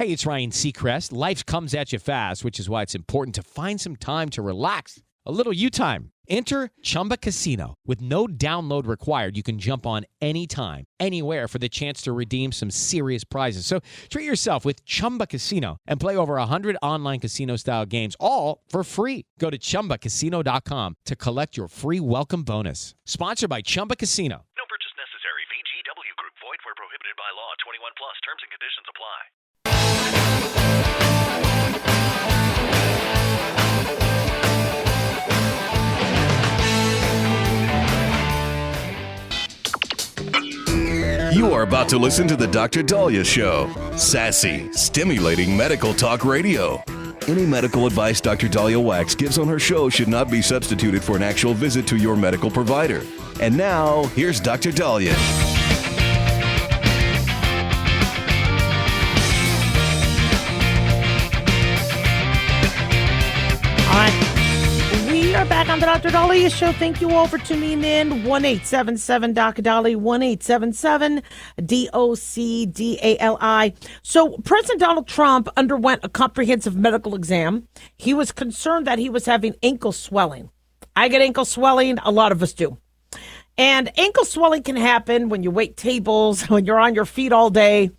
Hey, it's Ryan Seacrest. Life comes at you fast, which is why it's important to find some time to relax. A little you time. Enter Chumba Casino. With no download required, you can jump on anytime, anywhere for the chance to redeem some serious prizes. So treat yourself with Chumba Casino and play over 100 online casino-style games, all for free. Go to ChumbaCasino.com to collect your free welcome bonus. Sponsored by Chumba Casino. No purchase necessary. VGW Group. Void where prohibited by law. 21 plus. Terms and conditions apply. You are about to listen to the Dr. Daliah Show. Sassy, stimulating medical talk radio. Any medical advice Dr. Daliah Wax gives on her show should not be substituted for an actual visit to your medical provider. And now, here's Dr. Daliah. All right. We are back on the Dr. Daliah Show. Thank you all for tuning in. 1-877-Dr. 1-877-DOCDALI. So President Donald Trump underwent a comprehensive medical exam. He was concerned that he was having ankle swelling. I get ankle swelling. A lot of us do. And ankle swelling can happen when you wait tables, when you're on your feet all day.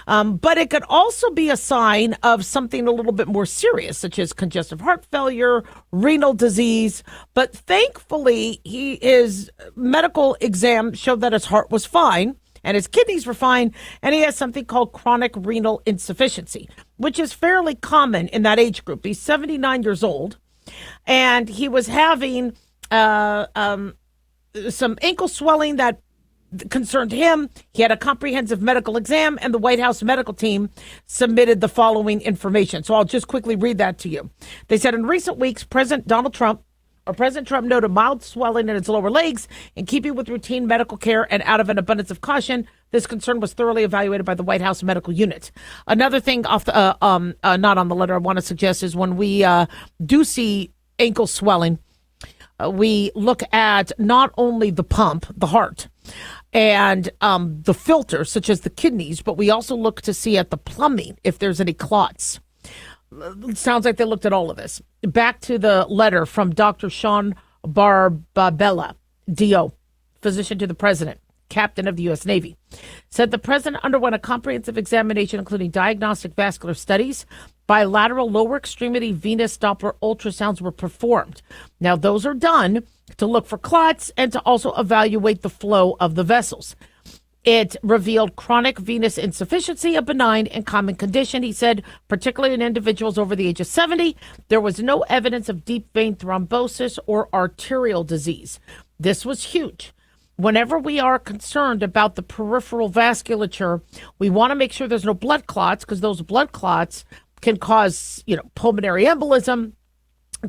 But it could also be a sign of something a little bit more serious, such as congestive heart failure, renal disease. But thankfully, his medical exam showed that his heart was fine and his kidneys were fine. And he has something called chronic renal insufficiency, which is fairly common in that age group. He's 79 years old, and he was having some ankle swelling that concerned him. He had a comprehensive medical exam, and the White House medical team submitted the following information. So I'll just quickly read that to you. They said in recent weeks, President Trump noted mild swelling in his lower legs. In keeping with routine medical care and out of an abundance of caution, this concern was thoroughly evaluated by the White House medical unit. Another thing off the, not on the letter, I want to suggest is when we do see ankle swelling, we look at not only the pump, the heart, and the filter, such as the kidneys, but we also look to see at the plumbing if there's any clots. It sounds like they looked at all of this. Back to the letter from Dr. Sean Barbabella, DO, physician to the president, captain of the U.S. Navy, said the president underwent a comprehensive examination, including diagnostic vascular studies. Bilateral lower extremity venous Doppler ultrasounds were performed. Now, those are done to look for clots and to also evaluate the flow of the vessels. It revealed chronic venous insufficiency, a benign and common condition. He said, particularly in individuals over the age of 70, there was no evidence of deep vein thrombosis or arterial disease. This was huge. Whenever we are concerned about the peripheral vasculature, we want to make sure there's no blood clots, because those blood clots can cause, pulmonary embolism,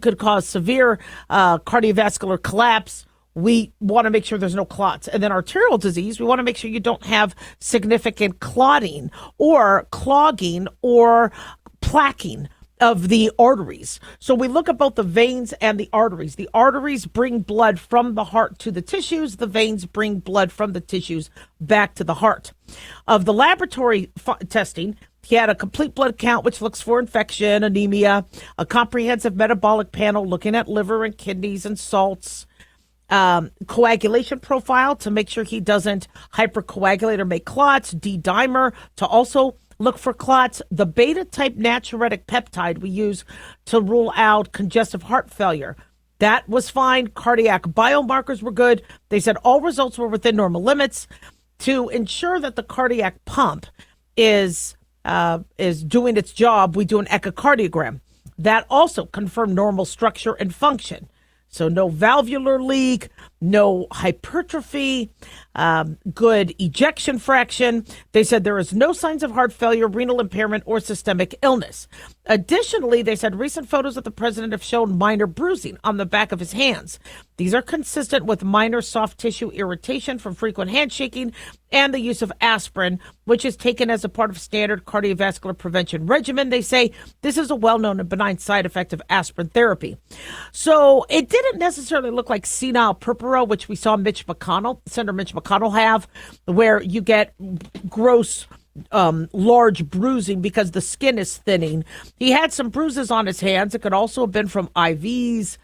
could cause severe cardiovascular collapse. We want to make sure there's no clots. And then arterial disease, we want to make sure you don't have significant clotting or clogging or plaquing of the arteries. So we look at both the veins and the arteries. The arteries bring blood from the heart to the tissues. The veins bring blood from the tissues back to the heart. Of the laboratory testing, he had a complete blood count, which looks for infection, anemia, a comprehensive metabolic panel looking at liver and kidneys and salts, coagulation profile to make sure he doesn't hypercoagulate or make clots, D-dimer to also look for clots, the beta-type natriuretic peptide we use to rule out congestive heart failure. That was fine. Cardiac biomarkers were good. They said all results were within normal limits. To ensure that the cardiac pump is doing its job, we do an echocardiogram. That also confirmed normal structure and function. So no valvular leak, no hypertrophy, good ejection fraction. They said there is no signs of heart failure, renal impairment, or systemic illness. Additionally, they said recent photos of the president have shown minor bruising on the back of his hands. These are consistent with minor soft tissue irritation from frequent handshaking and the use of aspirin, which is taken as a part of standard cardiovascular prevention regimen. They say this is a well-known and benign side effect of aspirin therapy. So it didn't necessarily look like senile purpura, which we saw Senator Mitch McConnell have, where you get gross large bruising because the skin is thinning. He had some bruises on his hands. It could also have been from IVs,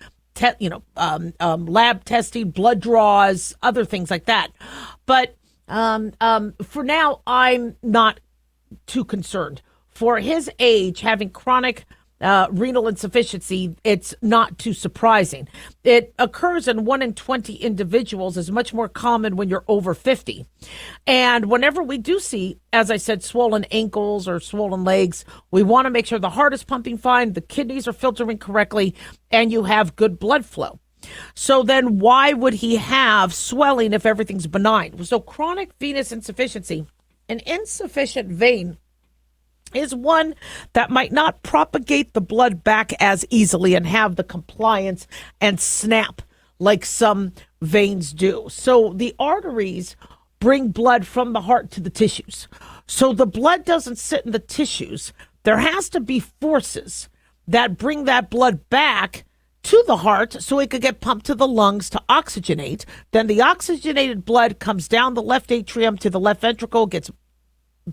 lab testing, blood draws, other things like that. But for now, I'm not too concerned. For his age, having chronic renal insufficiency, it's not too surprising. It occurs in 1 in 20 individuals, is much more common when you're over 50. And whenever we do see, as I said, swollen ankles or swollen legs, we want to make sure the heart is pumping fine, the kidneys are filtering correctly, and you have good blood flow. So then why would he have swelling if everything's benign? So chronic venous insufficiency, an insufficient vein, is one that might not propagate the blood back as easily and have the compliance and snap like some veins do. So the arteries bring blood from the heart to the tissues. So the blood doesn't sit in the tissues. There has to be forces that bring that blood back to the heart so it could get pumped to the lungs to oxygenate. Then the oxygenated blood comes down the left atrium to the left ventricle, gets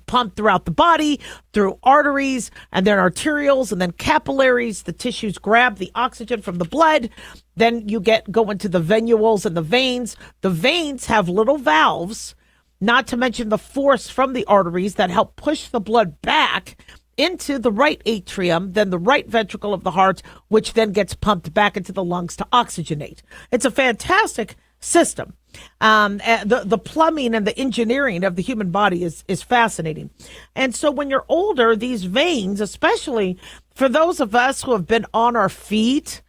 pumped throughout the body, through arteries, and then arterioles, and then capillaries. The tissues grab the oxygen from the blood. Then you go into the venules and the veins. The veins have little valves, not to mention the force from the arteries that help push the blood back into the right atrium, then the right ventricle of the heart, which then gets pumped back into the lungs to oxygenate. It's a fantastic system. The plumbing and the engineering of the human body is fascinating. And so when you're older, these veins, especially for those of us who have been on our feet,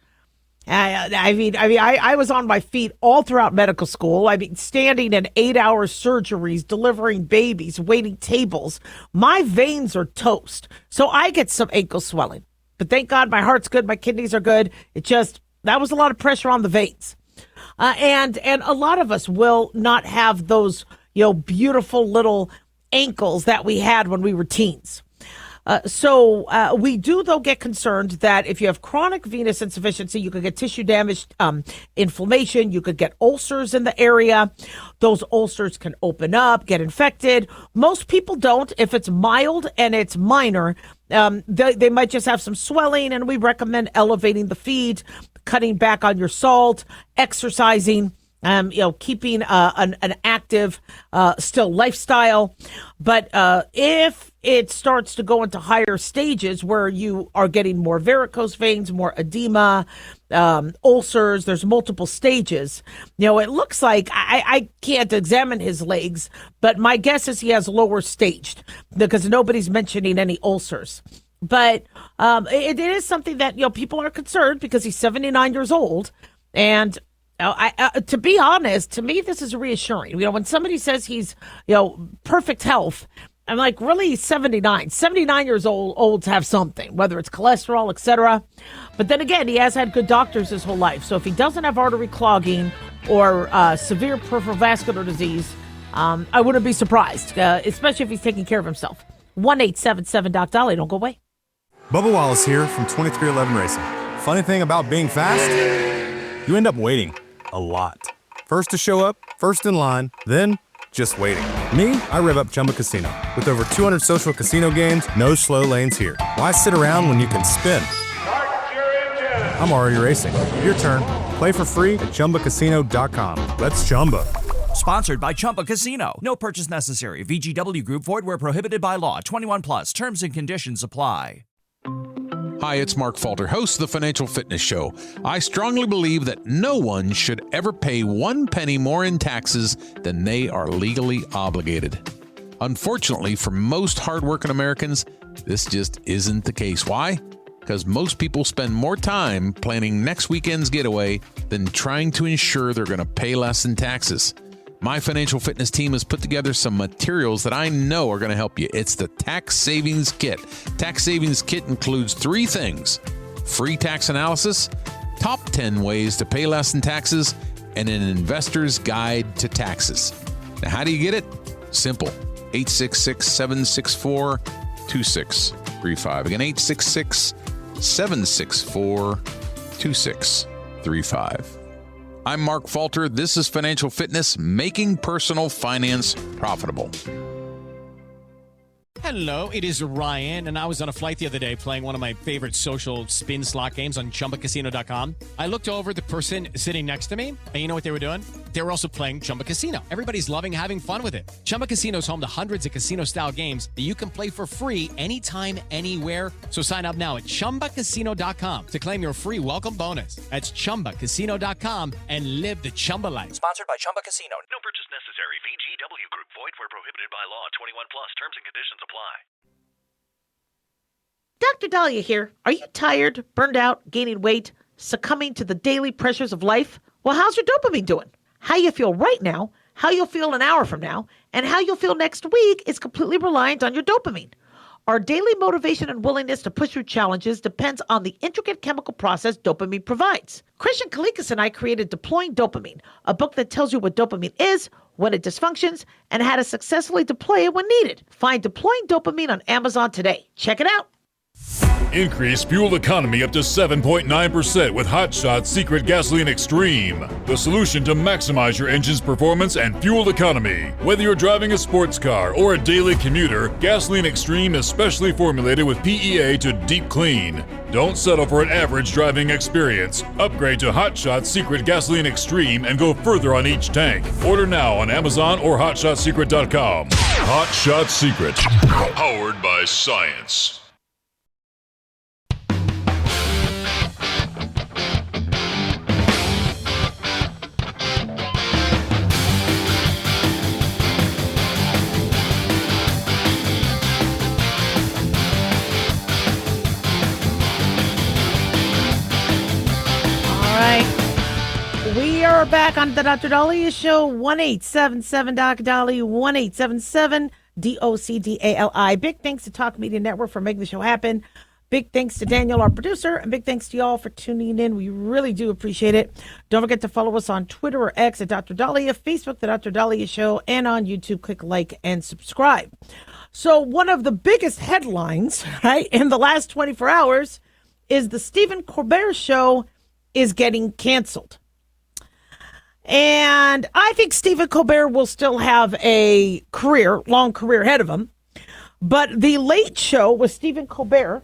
I was on my feet all throughout medical school. I mean, standing in 8-hour surgeries, delivering babies, waiting tables. My veins are toast. So I get some ankle swelling. But thank God my heart's good. My kidneys are good. That was a lot of pressure on the veins. And a lot of us will not have those, beautiful little ankles that we had when we were teens. So we do, though, get concerned that if you have chronic venous insufficiency, you could get tissue damage, inflammation. You could get ulcers in the area. Those ulcers can open up, get infected. Most people don't. If it's mild and it's minor, they might just have some swelling, and we recommend elevating the feed, cutting back on your salt, exercising, keeping an active, still lifestyle. But if it starts to go into higher stages where you are getting more varicose veins, more edema, ulcers, there's multiple stages. It looks like, I can't examine his legs, but my guess is he has lower staged because nobody's mentioning any ulcers. But it is something that, people are concerned because he's 79 years old. And to be honest, to me, this is reassuring. When somebody says he's, perfect health, I'm like, really? He's 79. 79 years old to have something, whether it's cholesterol, etc. But then again, he has had good doctors his whole life. So if he doesn't have artery clogging or severe peripheral vascular disease, I wouldn't be surprised, especially if he's taking care of himself. 1-877-DOC-DALIAH. Don't go away. Bubba Wallace here from 2311 Racing. Funny thing about being fast, you end up waiting a lot. First to show up, first in line, then just waiting. Me, I rev up Chumba Casino. With over 200 social casino games, no slow lanes here. Why sit around when you can spin? I'm already racing. Your turn. Play for free at ChumbaCasino.com. Let's Chumba. Sponsored by Chumba Casino. No purchase necessary. VGW Group. Void where prohibited by law. 21 plus. Terms and conditions apply. Hi, it's Mark Falter, host of the Financial Fitness Show. I strongly believe that no one should ever pay 1 penny more in taxes than they are legally obligated. Unfortunately, for most hardworking Americans, this just isn't the case. Why? Because most people spend more time planning next weekend's getaway than trying to ensure they're going to pay less in taxes. My financial fitness team has put together some materials that I know are going to help you. It's the Tax Savings Kit. Tax Savings Kit includes 3 things: free tax analysis, top 10 ways to pay less in taxes, and an investor's guide to taxes. Now, how do you get it? Simple. 866-764-2635. Again, 866-764-2635. I'm Mark Falter. This is Financial Fitness, making personal finance profitable. Hello, it is Ryan, and I was on a flight the other day playing one of my favorite social spin slot games on ChumbaCasino.com. I looked over at the person sitting next to me, and you know what they were doing? They were also playing Chumba Casino. Everybody's loving having fun with it. Chumba Casino is home to hundreds of casino-style games that you can play for free anytime, anywhere. So sign up now at ChumbaCasino.com to claim your free welcome bonus. That's ChumbaCasino.com and live the Chumba life. Sponsored by Chumba Casino. No purchase necessary. VGW Group. Void where prohibited by law. 21 plus. Terms and conditions apply. Dr. Daliah here. Are you tired, burned out, gaining weight, succumbing to the daily pressures of life? Well, how's your dopamine doing? How you feel right now, how you'll feel an hour from now, and how you'll feel next week is completely reliant on your dopamine. Our daily motivation and willingness to push through challenges depends on the intricate chemical process dopamine provides. Christian Kalikas and I created Deploying Dopamine, a book that tells you what dopamine is, when it dysfunctions, and how to successfully deploy it when needed. Find Deploying Dopamine on Amazon today. Check it out. Increase fuel economy up to 7.9% with Hot Shot Secret Gasoline Extreme, the solution to maximize your engine's performance and fuel economy. Whether you're driving a sports car or a daily commuter, Gasoline Extreme is specially formulated with PEA to deep clean. Don't settle for an average driving experience. Upgrade to Hot Shot Secret Gasoline Extreme and go further on each tank. Order now on Amazon or HotShotSecret.com. Hot Shot Secret, powered by science. We are back on the Dr. Daliah Show, 1-877 Doc Dali, 1-877 DOCDALI. Big thanks to Talk Media Network for making the show happen. Big thanks to Daniel, our producer, and big thanks to y'all for tuning in. We really do appreciate it. Don't forget to follow us on Twitter or X at Dr. Daliah, Facebook, The Dr. Daliah Show, and on YouTube. Click like and subscribe. So one of the biggest headlines, right, in the last 24 hours is the Stephen Colbert Show is getting canceled. And I think Stephen Colbert will still have a career, long career ahead of him. But the Late Show with Stephen Colbert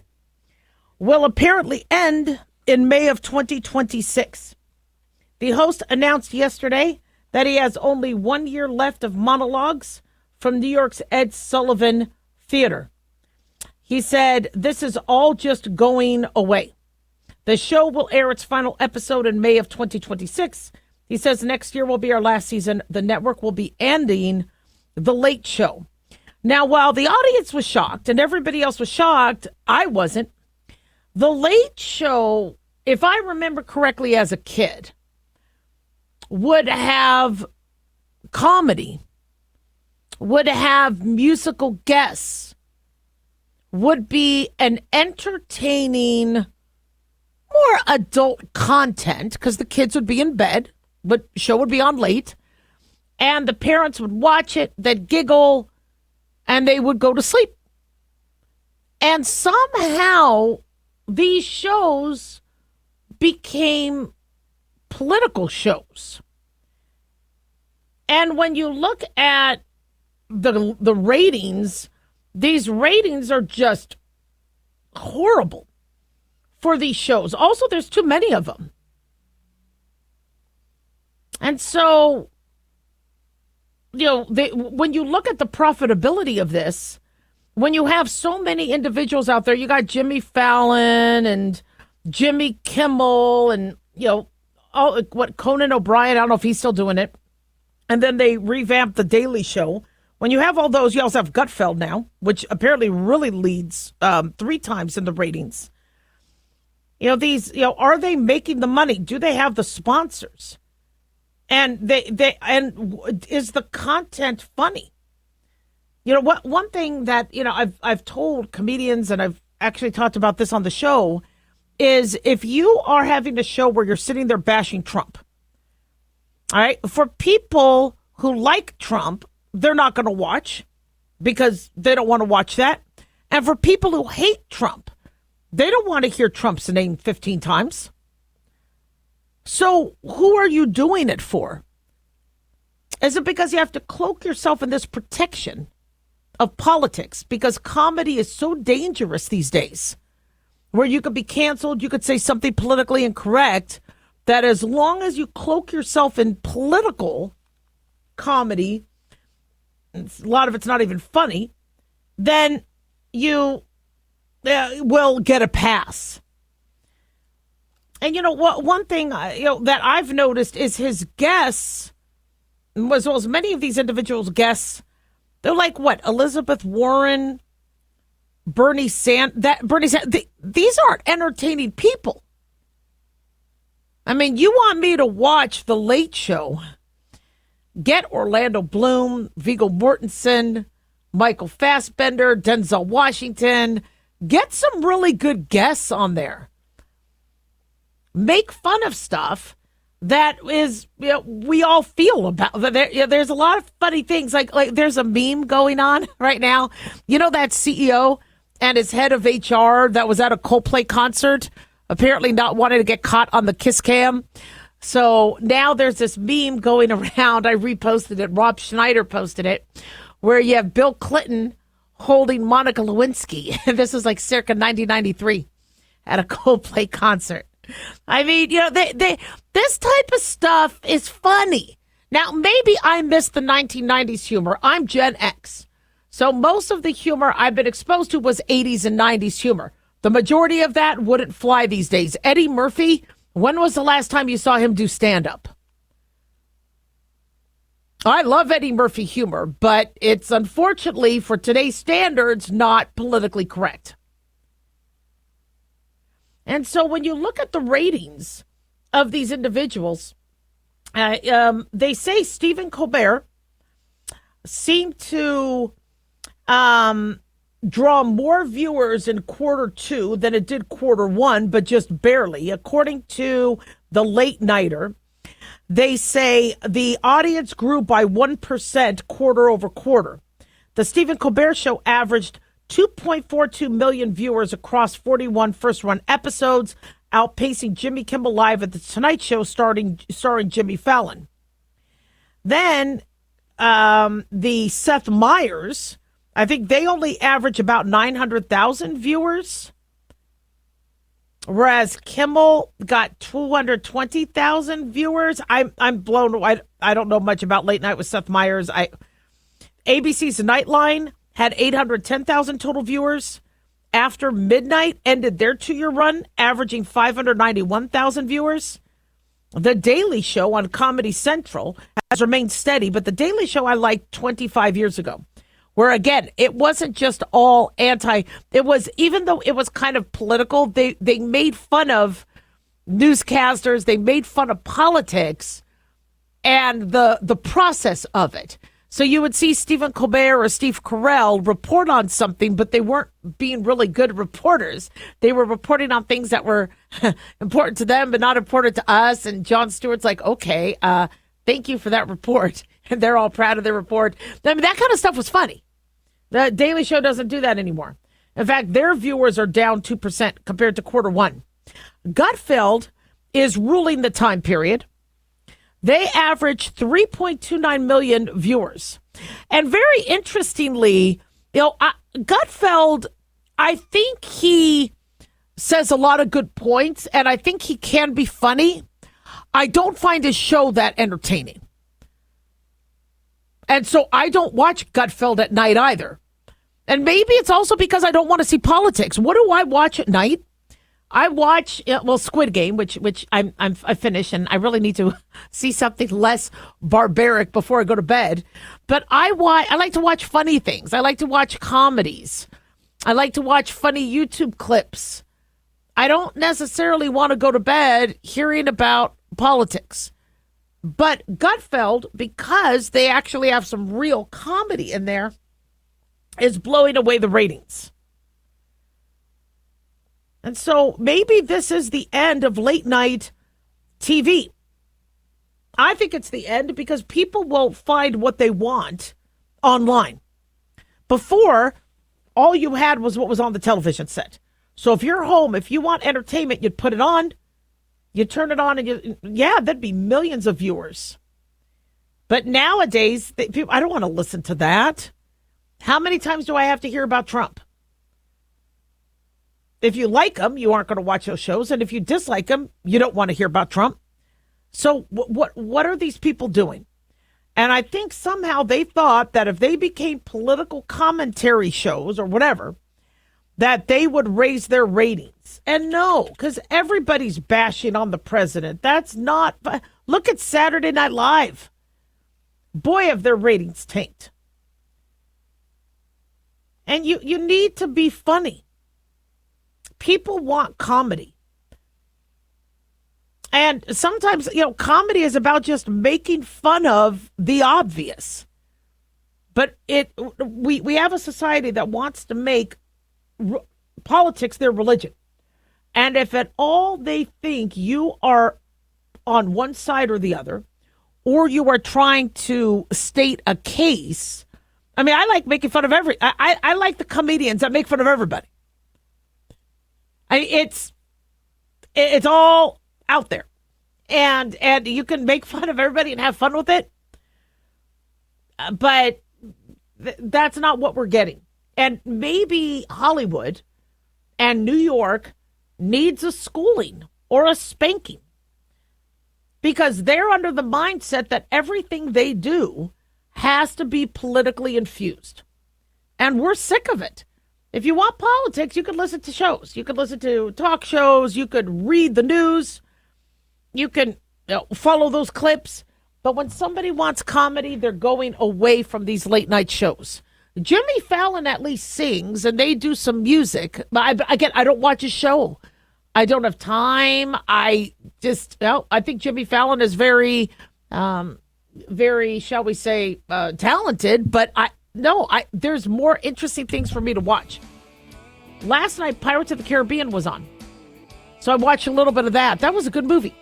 will apparently end in May of 2026. The host announced yesterday that he has only 1 year left of monologues from New York's Ed Sullivan Theater. He said, "This is all just going away." The show will air its final episode in May of 2026. He says next year will be our last season. The network will be ending The Late Show. Now, while the audience was shocked and everybody else was shocked, I wasn't. The Late Show, if I remember correctly as a kid, would have comedy, would have musical guests, would be an entertaining, more adult content because the kids would be in bed. But show would be on late, and the parents would watch it, they'd giggle, and they would go to sleep. And somehow these shows became political shows. And when you look at the ratings, these ratings are just horrible for these shows. Also, there's too many of them. And so, you know, when you look at the profitability of this, when you have so many individuals out there, you got Jimmy Fallon and Jimmy Kimmel and, you know, Conan O'Brien, I don't know if he's still doing it. And then they revamped The Daily Show. When you have all those, you also have Gutfeld now, which apparently really leads 3 times in the ratings. You know, these, you know, are they making the money? Do they have the sponsors? And is the content funny? You know, one thing that, you know, I've told comedians, and I've actually talked about this on the show, is if you are having a show where you're sitting there bashing Trump, all right, for people who like Trump, they're not going to watch because they don't want to watch that. And for people who hate Trump, they don't want to hear Trump's name 15 times. So who are you doing it for? Is it because you have to cloak yourself in this protection of politics because comedy is so dangerous these days, where you could be canceled, you could say something politically incorrect, that as long as you cloak yourself in political comedy, a lot of it's not even funny, then you will get a pass. And you know what? One thing that I've noticed is his guests, as well as many of these individuals' guests, they're like what? Elizabeth Warren, Bernie Sanders. These aren't entertaining people. I mean, you want me to watch The Late Show? Get Orlando Bloom, Viggo Mortensen, Michael Fassbender, Denzel Washington. Get some really good guests on there. Make fun of stuff that is, we all feel about. There's a lot of funny things. Like there's a meme going on right now. You know that CEO and his head of HR that was at a Coldplay concert, apparently not wanting to get caught on the kiss cam. So now there's this meme going around. I reposted it. Rob Schneider posted it, where you have Bill Clinton holding Monica Lewinsky. This is like circa 1993 at a Coldplay concert. I mean, this type of stuff is funny. Now, maybe I missed the 1990s humor. I'm Gen X. So most of the humor I've been exposed to was 80s and 90s humor. The majority of that wouldn't fly these days. Eddie Murphy, when was the last time you saw him do stand-up? I love Eddie Murphy humor, but it's unfortunately, for today's standards, not politically correct. And so when you look at the ratings of these individuals, they say Stephen Colbert seemed to draw more viewers in quarter two than it did quarter one, but just barely. According to the Late Nighter, they say the audience grew by 1% quarter over quarter. The Stephen Colbert Show averaged 2.42 million viewers across 41 first-run episodes, outpacing Jimmy Kimmel Live at The Tonight Show starring Jimmy Fallon. Then the Seth Meyers, I think they only average about 900,000 viewers, whereas Kimmel got 220,000 viewers. I'm blown away. I don't know much about Late Night with Seth Meyers. ABC's Nightline had 810,000 total viewers. After Midnight ended their 2-year run, averaging 591,000 viewers. The Daily Show on Comedy Central has remained steady, but The Daily Show I liked 25 years ago, where, again, it wasn't just all anti. It was, even though it was kind of political, they made fun of newscasters, they made fun of politics and the process of it. So you would see Stephen Colbert or Steve Carell report on something, but they weren't being really good reporters. They were reporting on things that were important to them, but not important to us. And Jon Stewart's like, okay, thank you for that report. And they're all proud of their report. I mean, that kind of stuff was funny. The Daily Show doesn't do that anymore. In fact, their viewers are down 2% compared to quarter one. Gutfeld is ruling the time period. They average 3.29 million viewers. And very interestingly, Gutfeld, I think he says a lot of good points, and I think he can be funny. I don't find his show that entertaining. And so I don't watch Gutfeld at night either. And maybe it's also because I don't want to see politics. What do I watch at night? I watch, Squid Game, which I finished, and I really need to see something less barbaric before I go to bed. But I like to watch funny things. I like to watch comedies. I like to watch funny YouTube clips. I don't necessarily want to go to bed hearing about politics. But Gutfeld, because they actually have some real comedy in there, is blowing away the ratings. And so maybe this is the end of late night TV. I think it's the end because people will find what they want online. Before, all you had was what was on the television set. So if you're home, if you want entertainment, you'd put it on, you turn it on, and there'd be millions of viewers. But nowadays, I don't want to listen to that. How many times do I have to hear about Trump? If you like him, you aren't going to watch those shows. And if you dislike him, you don't want to hear about Trump. So what are these people doing? And I think somehow they thought that if they became political commentary shows or whatever, that they would raise their ratings. And no, because everybody's bashing on the president. That's not. Look at Saturday Night Live. Boy, have their ratings tanked. And you need to be funny. People want comedy. And sometimes, comedy is about just making fun of the obvious. But we have a society that wants to make politics their religion. And if at all they think you are on one side or the other, or you are trying to state a case, I mean, I like making fun of I like the comedians that make fun of everybody. It's all out there. And you can make fun of everybody and have fun with it. But that's not what we're getting. And maybe Hollywood and New York needs a schooling or a spanking. Because they're under the mindset that everything they do has to be politically infused. And we're sick of it. If you want politics, you could listen to shows. You could listen to talk shows. You could read the news. You can follow those clips. But when somebody wants comedy, they're going away from these late night shows. Jimmy Fallon at least sings and they do some music. But I don't watch his show. I don't have time. I think Jimmy Fallon is very, shall we say, talented. But there's more interesting things for me to watch. Last night, Pirates of the Caribbean was on. So I watched a little bit of that. That was a good movie.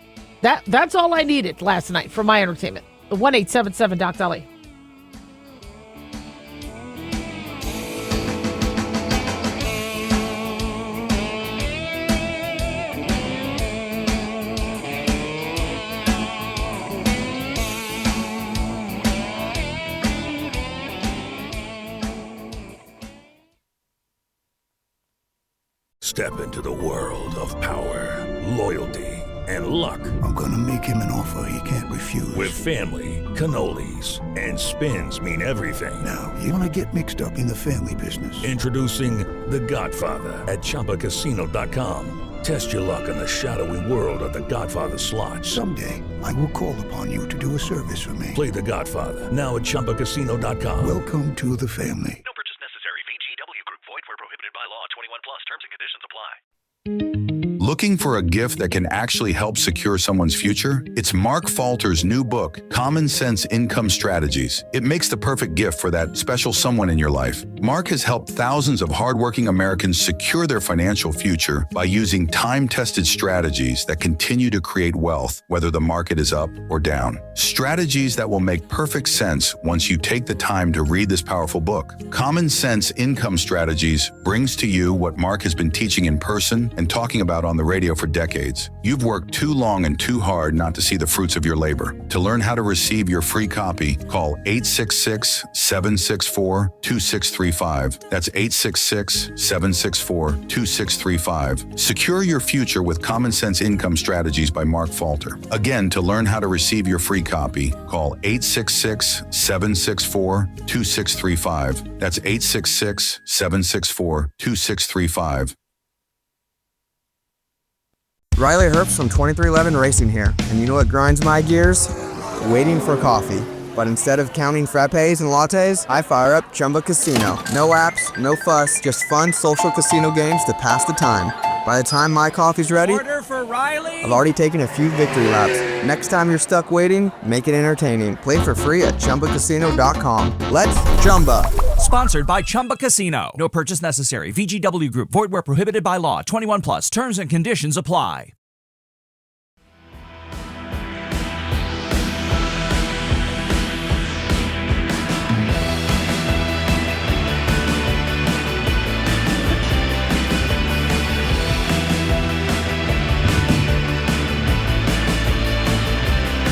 That's all I needed last night for my entertainment. 1-877-DOC-DALIAH. Step into the world of power, loyalty, and luck. I'm gonna make him an offer he can't refuse. With family, cannolis, and spins mean everything. Now, you wanna get mixed up in the family business. Introducing The Godfather at ChumbaCasino.com. Test your luck in the shadowy world of The Godfather slot. Someday, I will call upon you to do a service for me. Play The Godfather, now at ChumbaCasino.com. Welcome to the family. No purchase necessary. VGW Group. Void where prohibited by law. 21 plus. Terms and conditions apply. Looking for a gift that can actually help secure someone's future? It's Mark Falter's new book, Common Sense Income Strategies. It makes the perfect gift for that special someone in your life. Mark has helped thousands of hardworking Americans secure their financial future by using time-tested strategies that continue to create wealth, whether the market is up or down. Strategies that will make perfect sense once you take the time to read this powerful book. Common Sense Income Strategies brings to you what Mark has been teaching in person and talking about on the radio for decades. You've worked too long and too hard not to see the fruits of your labor. To learn how to receive your free copy, call 866-764-2635. That's 866-764-2635. Secure your future with Common Sense Income Strategies by Mark Falter. Again, to learn how to receive your free copy, call 866-764-2635. That's 866-764-2635. Riley Herbst from 2311 Racing here, and you know what grinds my gears? Waiting for coffee. But instead of counting frappes and lattes, I fire up Chumba Casino. No apps, no fuss, just fun social casino games to pass the time. By the time my coffee's ready, Order for Riley. I've already taken a few victory laps. Next time you're stuck waiting, make it entertaining. Play for free at ChumbaCasino.com. Let's Chumba. Sponsored by Chumba Casino. No purchase necessary. VGW Group. Void where prohibited by law. 21 plus. Terms and conditions apply.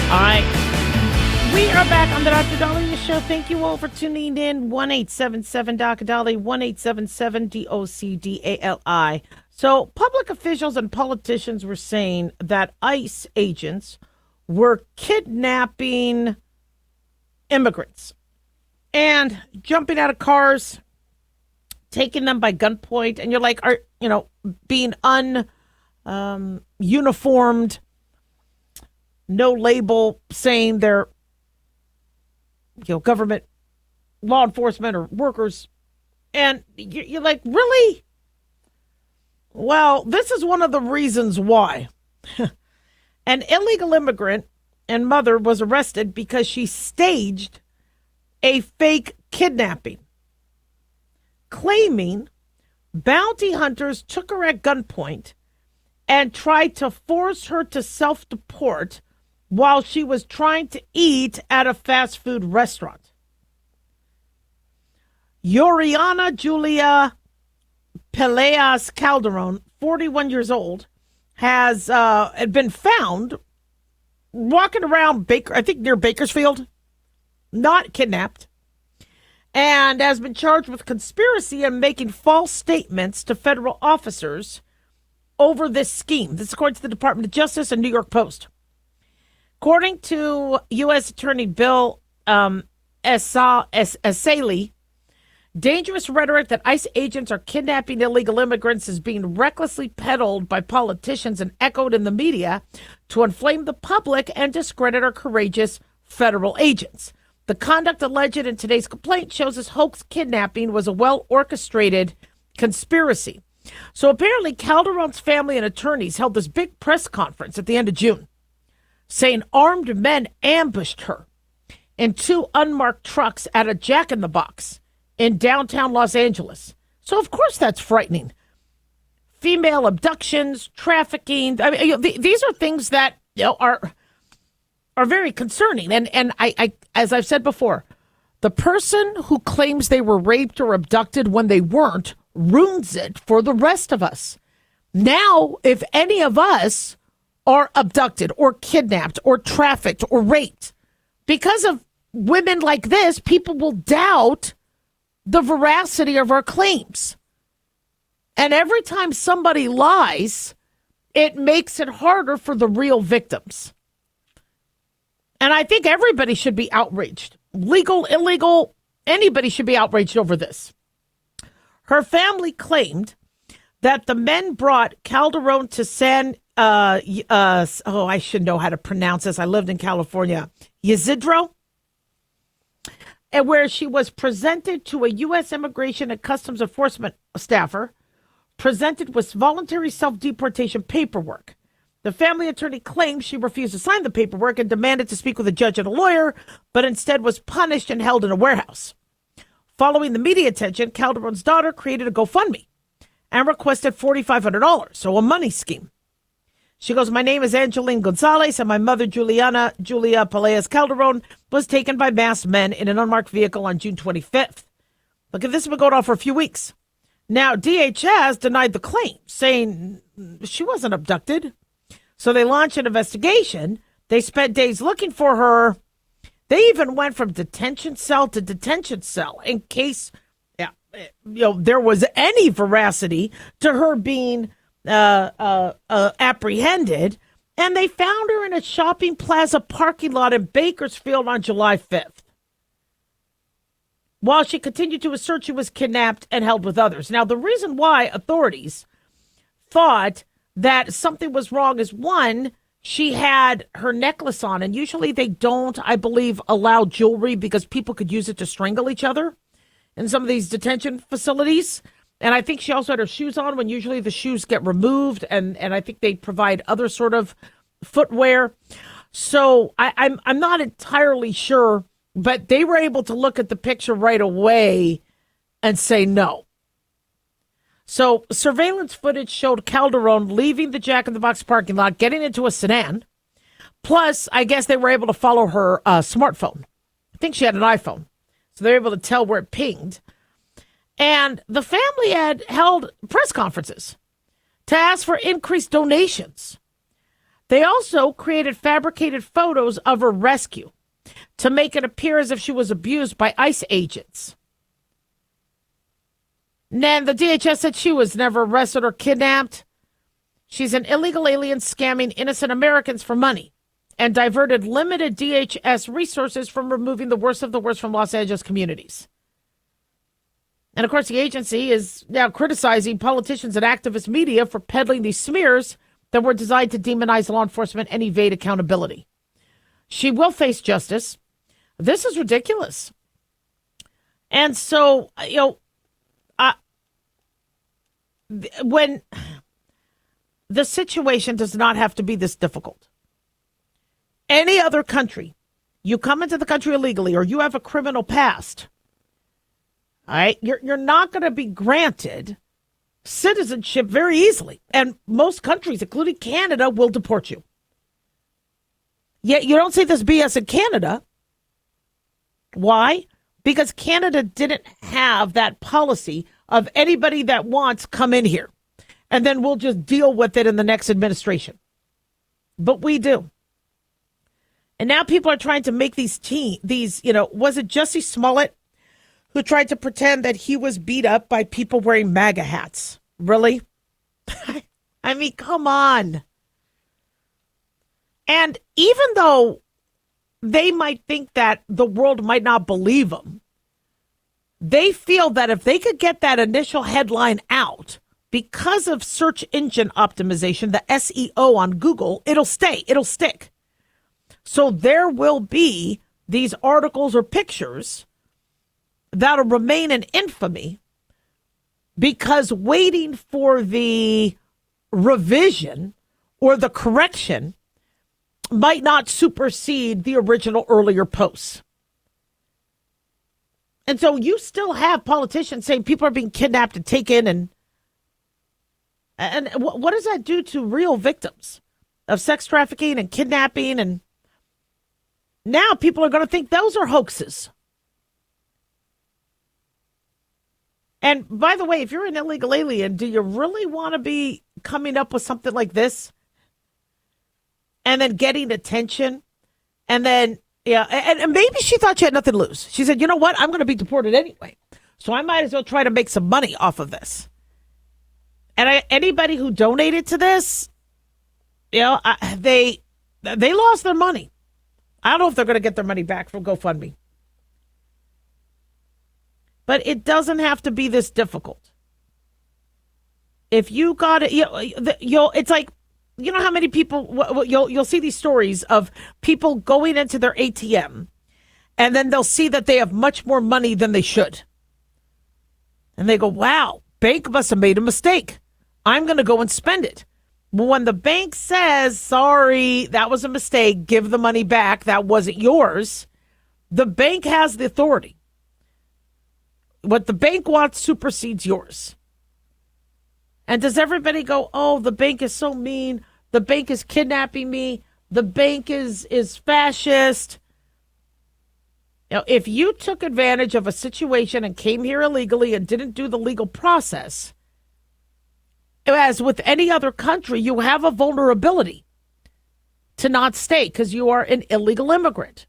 All right. We are back on the Dr. Daliah Show. Thank you all for tuning in. 1-877-DOC-DALI, 1-877-DOC-DALI. So public officials and politicians were saying that ICE agents were kidnapping immigrants and jumping out of cars, taking them by gunpoint. And you're like, being uniformed, no label, saying they're government law enforcement or workers. And you're like, really? Well, this is one of the reasons why. An illegal immigrant and mother was arrested because she staged a fake kidnapping, claiming bounty hunters took her at gunpoint and tried to force her to self-deport while she was trying to eat at a fast food restaurant. Yuriana Julia Peleas Calderon, 41 years old, has been found walking around near Bakersfield, not kidnapped, and has been charged with conspiracy and making false statements to federal officers over this scheme. This is according to the Department of Justice and New York Post. According to U.S. Attorney Bill Esali, dangerous rhetoric that ICE agents are kidnapping illegal immigrants is being recklessly peddled by politicians and echoed in the media to inflame the public and discredit our courageous federal agents. The conduct alleged in today's complaint shows this hoax kidnapping was a well-orchestrated conspiracy. So apparently Calderon's family and attorneys held this big press conference at the end of June, saying armed men ambushed her in 2 unmarked trucks at a Jack in the Box in downtown Los Angeles. So, of course, that's frightening. Female abductions, trafficking. I mean, these are things that are very concerning. And I, as I've said before, the person who claims they were raped or abducted when they weren't ruins it for the rest of us. Now, if any of us are abducted or kidnapped or trafficked or raped, because of women like this, people will doubt the veracity of our claims. And every time somebody lies, it makes it harder for the real victims. And I think everybody should be outraged. Legal, illegal, anybody should be outraged over this. Her family claimed that the men brought Calderon to I should know how to pronounce this. I lived in California. Ysidro, and where she was presented to a U.S. Immigration and Customs Enforcement staffer, presented with voluntary self-deportation paperwork. The family attorney claimed she refused to sign the paperwork and demanded to speak with a judge and a lawyer, but instead was punished and held in a warehouse. Following the media attention, Calderon's daughter created a GoFundMe and requested $4,500, so a money scheme. She goes, my name is Angeline Gonzalez, and my mother, Julia Peleas Calderon, was taken by masked men in an unmarked vehicle on June 25th. Look, this has been going on for a few weeks. Now, DHS denied the claim, saying she wasn't abducted. So they launched an investigation. They spent days looking for her. They even went from detention cell to detention cell in case there was any veracity to her being apprehended, and they found her in a shopping plaza parking lot in Bakersfield on July 5th. While she continued to assert she was kidnapped and held with others. Now, the reason why authorities thought that something was wrong is, one, she had her necklace on, and usually they don't, I believe, allow jewelry because people could use it to strangle each other in some of these detention facilities. And I think she also had her shoes on when usually the shoes get removed, and I think they provide other sort of footwear. So I'm not entirely sure, but they were able to look at the picture right away and say no. So surveillance footage showed Calderon leaving the Jack in the Box parking lot, getting into a sedan. Plus, I guess they were able to follow her smartphone. I think she had an iPhone. So they were able to tell where it pinged. And the family had held press conferences to ask for increased donations. They also created fabricated photos of her rescue to make it appear as if she was abused by ICE agents. Then the DHS said she was never arrested or kidnapped. She's an illegal alien scamming innocent Americans for money and diverted limited DHS resources from removing the worst of the worst from Los Angeles communities. And of course, the agency is now criticizing politicians and activist media for peddling these smears that were designed to demonize law enforcement and evade accountability. She will face justice. This is ridiculous. And so, when the situation does not have to be this difficult. Any other country, you come into the country illegally or you have a criminal past, all right, you're not going to be granted citizenship very easily. And most countries, including Canada, will deport you. Yet you don't see this BS in Canada. Why? Because Canada didn't have that policy of anybody that wants come in here. And then we'll just deal with it in the next administration. But we do. And now people are trying to make these, was it Jussie Smollett who tried to pretend that he was beat up by people wearing MAGA hats? Really? I mean, come on. And even though they might think that the world might not believe them, they feel that if they could get that initial headline out, because of search engine optimization, the SEO on Google, it'll stick. So there will be these articles or pictures that'll remain in infamy because waiting for the revision or the correction might not supersede the original earlier posts. And so you still have politicians saying people are being kidnapped and taken. And what does that do to real victims of sex trafficking and kidnapping? And now people are going to think those are hoaxes. And by the way, if you're an illegal alien, do you really want to be coming up with something like this? And then getting attention? And then, and maybe she thought she had nothing to lose. She said, you know what? I'm going to be deported anyway. So I might as well try to make some money off of this. And anybody who donated to this, they lost their money. I don't know if they're going to get their money back from GoFundMe. But it doesn't have to be this difficult. If you got it, it's like, you know how many people, you'll see these stories of people going into their ATM and then they'll see that they have much more money than they should. And they go, wow, bank must have made a mistake. I'm going to go and spend it. But when the bank says, sorry, that was a mistake, give the money back, that wasn't yours, the bank has the authority. What the bank wants supersedes yours. And does everybody go, oh, the bank is so mean, the bank is kidnapping me, the bank is fascist? If you took advantage of a situation and came here illegally and didn't do the legal process, as with any other country, you have a vulnerability to not stay because you are an illegal immigrant,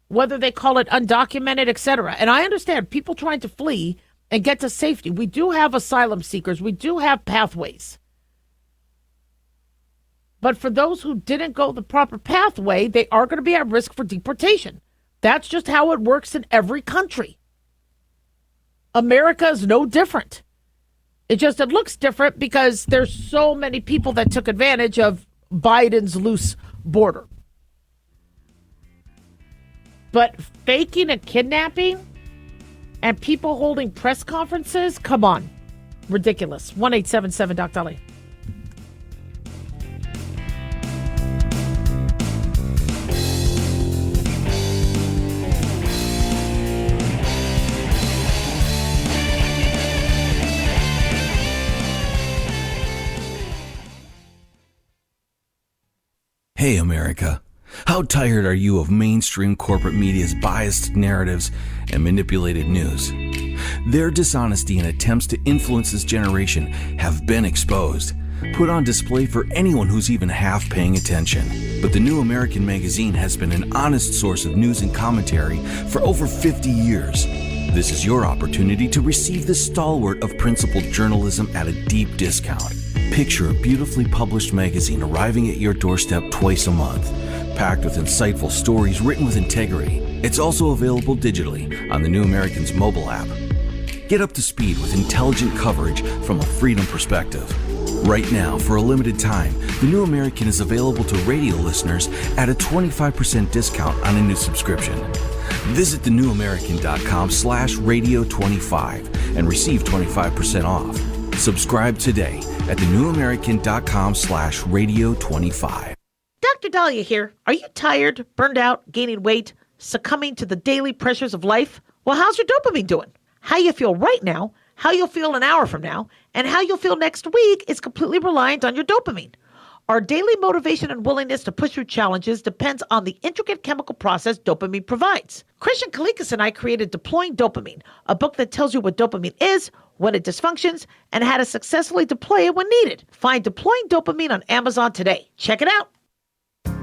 whether they call it undocumented, etc. And I understand people trying to flee and get to safety. We do have asylum seekers. We do have pathways. But for those who didn't go the proper pathway, they are going to be at risk for deportation. That's just how it works in every country. America is no different. It looks different because there's so many people that took advantage of Biden's loose border. But faking a kidnapping and people holding press conferences, come on. Ridiculous. 1-877 Doc Daliah. Hey, America. How tired are you of mainstream corporate media's biased narratives and manipulated news? Their dishonesty and attempts to influence this generation have been exposed. put on display for anyone who's even half paying attention. But the New American magazine has been an honest source of news and commentary for over 50 years. This is your opportunity to receive the stalwart of principled journalism at a deep discount. Picture a beautifully published magazine arriving at your doorstep twice a month, packed with insightful stories written with integrity. It's also available digitally on the New American's mobile app. Get up to speed with intelligent coverage from a freedom perspective. Right now, for a limited time, the New American is available to radio listeners at a 25% discount on a new subscription. Visit thenewamerican.com/radio25 and receive 25% off. Subscribe today at thenewamerican.com/radio25. Dr. Daliah here. Are you tired, burned out, gaining weight, succumbing to the daily pressures of life? Well, how's your dopamine doing? How you feel right now, how you'll feel an hour from now, and how you'll feel next week is completely reliant on your dopamine. Our daily motivation and willingness to push through challenges depends on the intricate chemical process dopamine provides. Christian Kalikas and I created Deploying Dopamine, a book that tells you what dopamine is, when it dysfunctions, and how to successfully deploy it when needed. Find Deploying Dopamine on Amazon today. Check it out.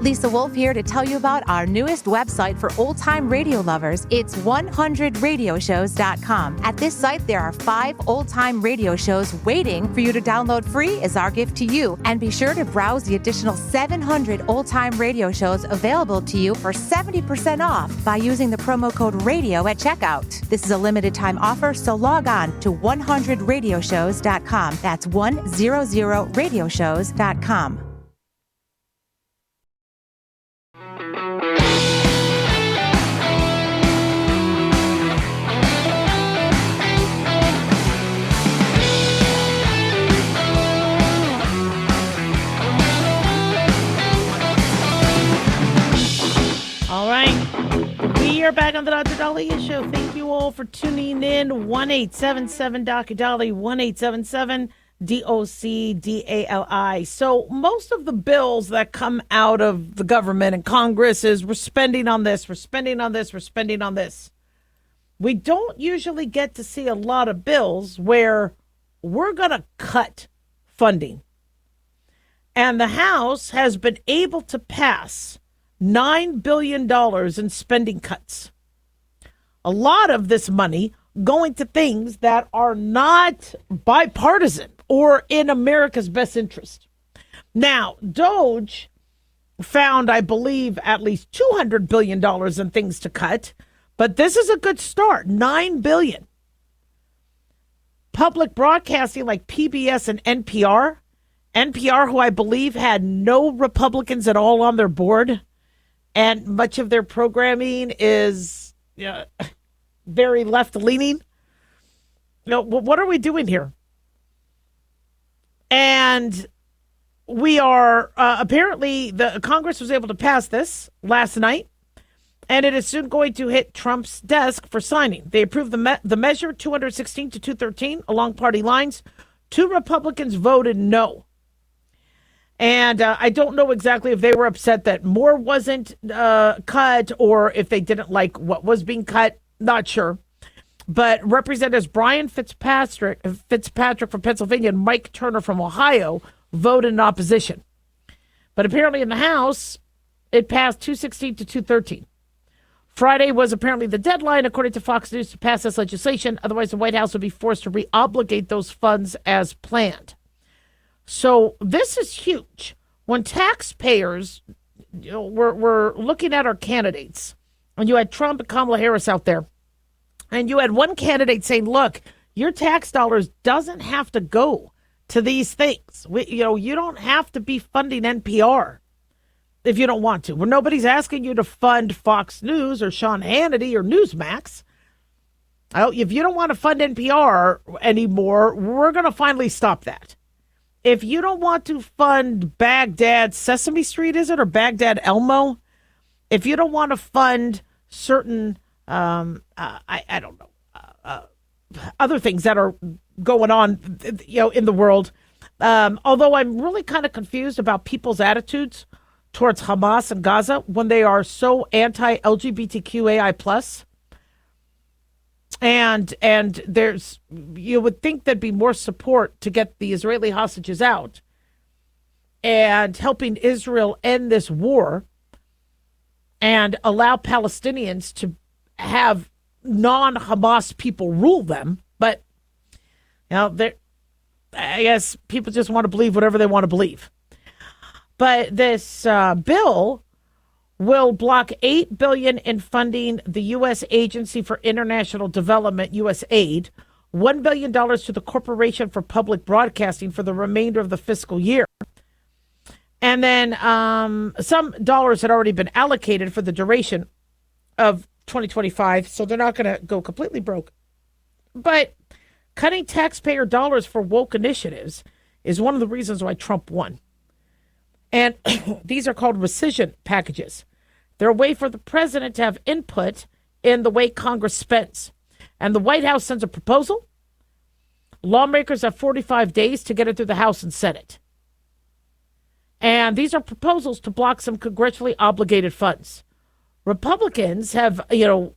Lisa Wolf here to tell you about our newest website for old-time radio lovers. It's 100radioshows.com. At this site, there are 5 old-time radio shows waiting for you to download free as our gift to you. And be sure to browse the additional 700 old-time radio shows available to you for 70% off by using the promo code RADIO at checkout. This is a limited-time offer, so log on to 100radioshows.com. That's 100radioshows.com. All right. We are back on the Dr. Daliah Show. Thank you all for tuning in. 1-877-Dr. 1-877-DOC-DALI. So most of the bills that come out of the government and Congress is we're spending on this, we're spending on this, we're spending on this. We don't usually get to see a lot of bills where we're going to cut funding. And the House has been able to pass $9 billion in spending cuts. A lot of this money going to things that are not bipartisan or in America's best interest. Now, DOGE found, I believe, at least $200 billion in things to cut, but this is a good start, $9 billion. Public broadcasting like PBS and NPR, who I believe had no Republicans at all on their board, and much of their programming is very left-leaning. What are we doing here? And we are, apparently, the Congress was able to pass this last night, and it is soon going to hit Trump's desk for signing. They approved the measure 216 to 213 along party lines. 2 Republicans voted no. And I don't know exactly if they were upset that more wasn't cut or if they didn't like what was being cut. Not sure. But Representatives Brian Fitzpatrick from Pennsylvania and Mike Turner from Ohio voted in opposition. But apparently in the House, it passed 216 to 213. Friday was apparently the deadline, according to Fox News, to pass this legislation. Otherwise, the White House would be forced to reobligate those funds as planned. So this is huge. When taxpayers were looking at our candidates, and you had Trump and Kamala Harris out there, and you had one candidate saying, look, your tax dollars doesn't have to go to these things. You don't have to be funding NPR if you don't want to. Well, nobody's asking you to fund Fox News or Sean Hannity or Newsmax. If you don't want to fund NPR anymore, we're going to finally stop that. If you don't want to fund Baghdad Sesame Street, is it, or Baghdad Elmo? If you don't want to fund certain, I don't know, other things that are going on, in the world. Although I'm really kind of confused about people's attitudes towards Hamas and Gaza when they are so anti-LGBTQAI+. And there's, you would think there'd be more support to get the Israeli hostages out and helping Israel end this war and allow Palestinians to have non-Hamas people rule them. But, I guess people just want to believe whatever they want to believe. But this bill will block $8 billion in funding the U.S. Agency for International Development, USAID, $1 billion to the Corporation for Public Broadcasting for the remainder of the fiscal year. And then some dollars had already been allocated for the duration of 2025, so they're not going to go completely broke. But cutting taxpayer dollars for woke initiatives is one of the reasons why Trump won. And these are called rescission packages. They're a way for the president to have input in the way Congress spends. And the White House sends a proposal. Lawmakers have 45 days to get it through the House and Senate. And these are proposals to block some congressionally obligated funds. Republicans have, had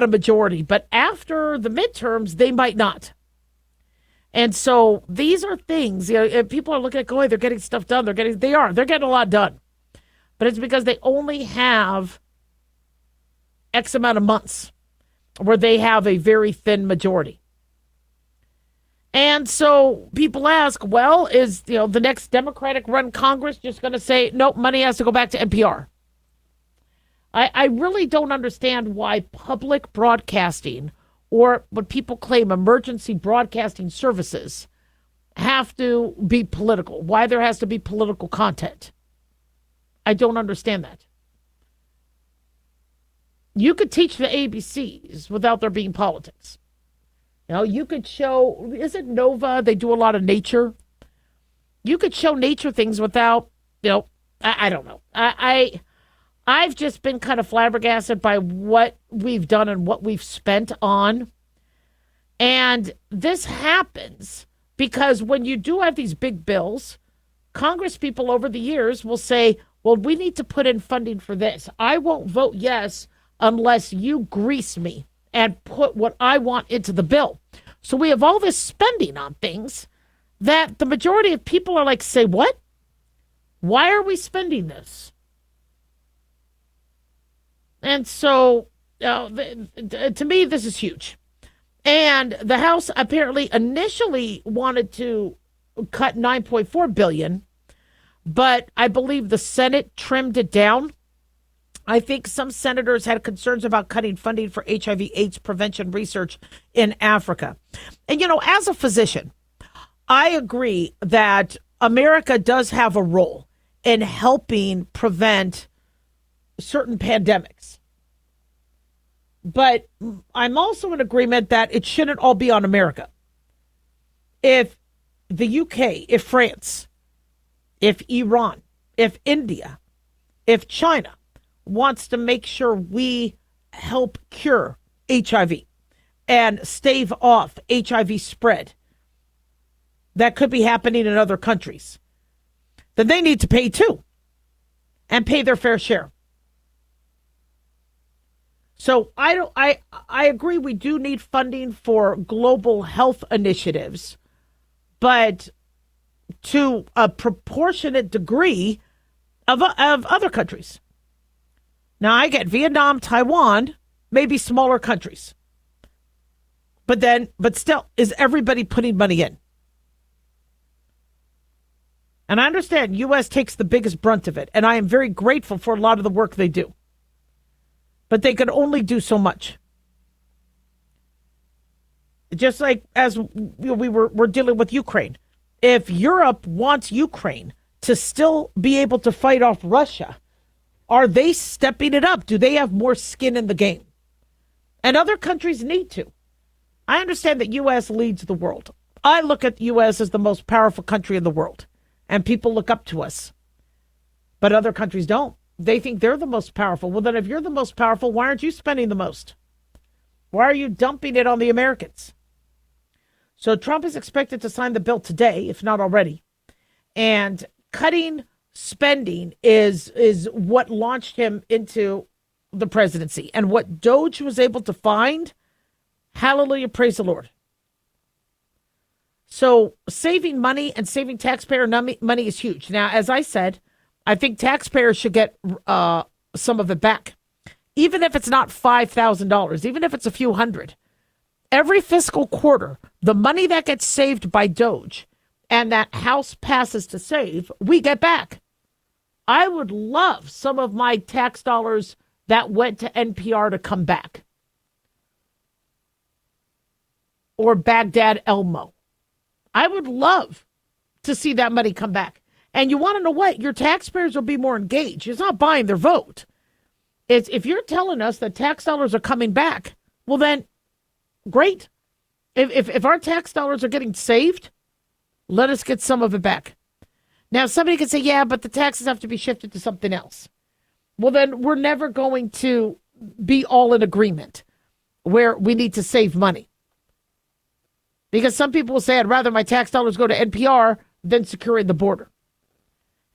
a majority, but after the midterms, they might not. And so these are things, people are looking at going, they're getting stuff done. They're getting a lot done. But it's because they only have X amount of months where they have a very thin majority. And so people ask, well, is the next Democratic-run Congress just going to say, nope, money has to go back to NPR? I really don't understand why public broadcasting, or what people claim emergency broadcasting services, have to be political, why there has to be political content. I don't understand that. You could teach the ABCs without there being politics. You could show, is it Nova? They do a lot of nature. You could show nature things without, I don't know. I've just been kind of flabbergasted by what we've done and what we've spent on. And this happens because when you do have these big bills, Congress people over the years will say, well, we need to put in funding for this. I won't vote yes unless you grease me and put what I want into the bill. So we have all this spending on things that the majority of people are like, say what? Why are we spending this? And so to me, this is huge. And the House apparently initially wanted to cut $9.4 billion, but I believe the Senate trimmed it down. I think some senators had concerns about cutting funding for HIV/AIDS prevention research in Africa. And, as a physician, I agree that America does have a role in helping prevent certain pandemics. But I'm also in agreement that it shouldn't all be on America. If the UK, if France, if Iran, if India, if China wants to make sure we help cure HIV and stave off HIV spread that could be happening in other countries, then they need to pay too and pay their fair share. So I agree we do need funding for global health initiatives, but to a proportionate degree of other countries. Now, I get Vietnam, Taiwan, maybe smaller countries. But still, is everybody putting money in? And I understand U.S. takes the biggest brunt of it, and I am very grateful for a lot of the work they do. But they can only do so much. Just like as we're dealing with Ukraine. If Europe wants Ukraine to still be able to fight off Russia, are they stepping it up? Do they have more skin in the game? And other countries need to. I understand that U.S. leads the world. I look at the U.S. as the most powerful country in the world, and people look up to us. But other countries don't. They think they're the most powerful. Well, then if you're the most powerful, why aren't you spending the most? Why are you dumping it on the Americans? So Trump is expected to sign the bill today, if not already. And cutting spending is what launched him into the presidency. And what Doge was able to find, hallelujah, praise the Lord. So saving money and saving taxpayer money is huge. Now, as I said, I think taxpayers should get some of it back. Even if it's not $5,000, even if it's a few hundred. Every fiscal quarter, the money that gets saved by Doge and that House passes to save, we get back. I would love some of my tax dollars that went to NPR to come back. Or Baghdad Elmo. I would love to see that money come back. And you want to know what? Your taxpayers will be more engaged. It's not buying their vote. It's if you're telling us that tax dollars are coming back, well then, great. If our tax dollars are getting saved, let us get some of it back. Now, somebody could say, yeah, but the taxes have to be shifted to something else. Well, then we're never going to be all in agreement where we need to save money. Because some people will say, I'd rather my tax dollars go to NPR than securing the border.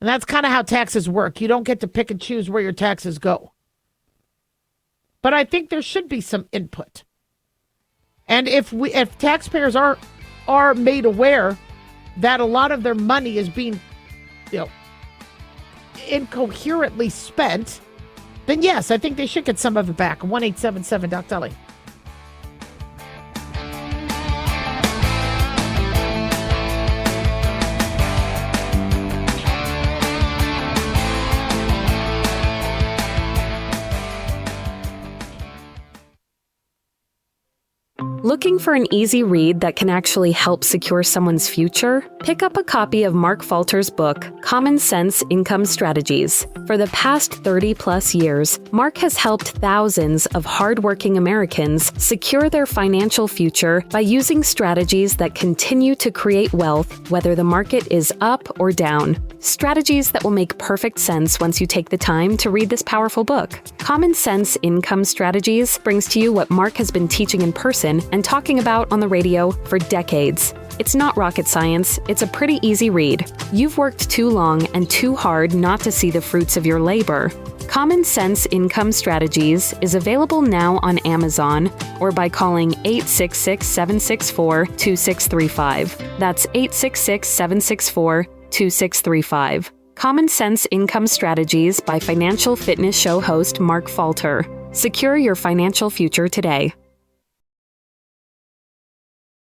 And that's kind of how taxes work. You don't get to pick and choose where your taxes go. But I think there should be some input. And if taxpayers are made aware that a lot of their money is being, incoherently spent, then yes, I think they should get some of it back. 1-877-DOC-DALIAH. Looking for an easy read that can actually help secure someone's future? Pick up a copy of Mark Falter's book, Common Sense Income Strategies. For the past 30-plus years, Mark has helped thousands of hardworking Americans secure their financial future by using strategies that continue to create wealth, whether the market is up or down. Strategies that will make perfect sense once you take the time to read this powerful book. Common Sense Income Strategies brings to you what Mark has been teaching in person and talking about on the radio for decades. It's not rocket science, it's a pretty easy read. You've worked too long and too hard not to see the fruits of your labor. Common Sense Income Strategies is available now on Amazon or by calling 866-764-2635. That's 866-764-2635. Common Sense Income Strategies by financial fitness show host Mark Falter. Secure your financial future today.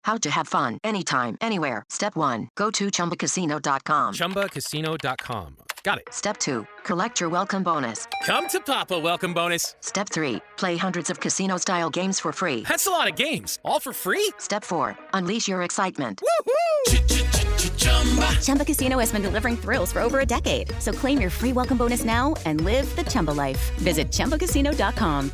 How to have fun anytime, anywhere. Step 1. Go to ChumbaCasino.com. ChumbaCasino.com. Got it. Step 2. Collect your welcome bonus. Come to Papa welcome bonus. Step 3. Play hundreds of casino-style games for free. That's a lot of games. All for free? Step 4. Unleash your excitement. Woohoo! Chumba Casino has been delivering thrills for over a decade. So claim your free welcome bonus now and live the Chumba life. Visit ChumbaCasino.com.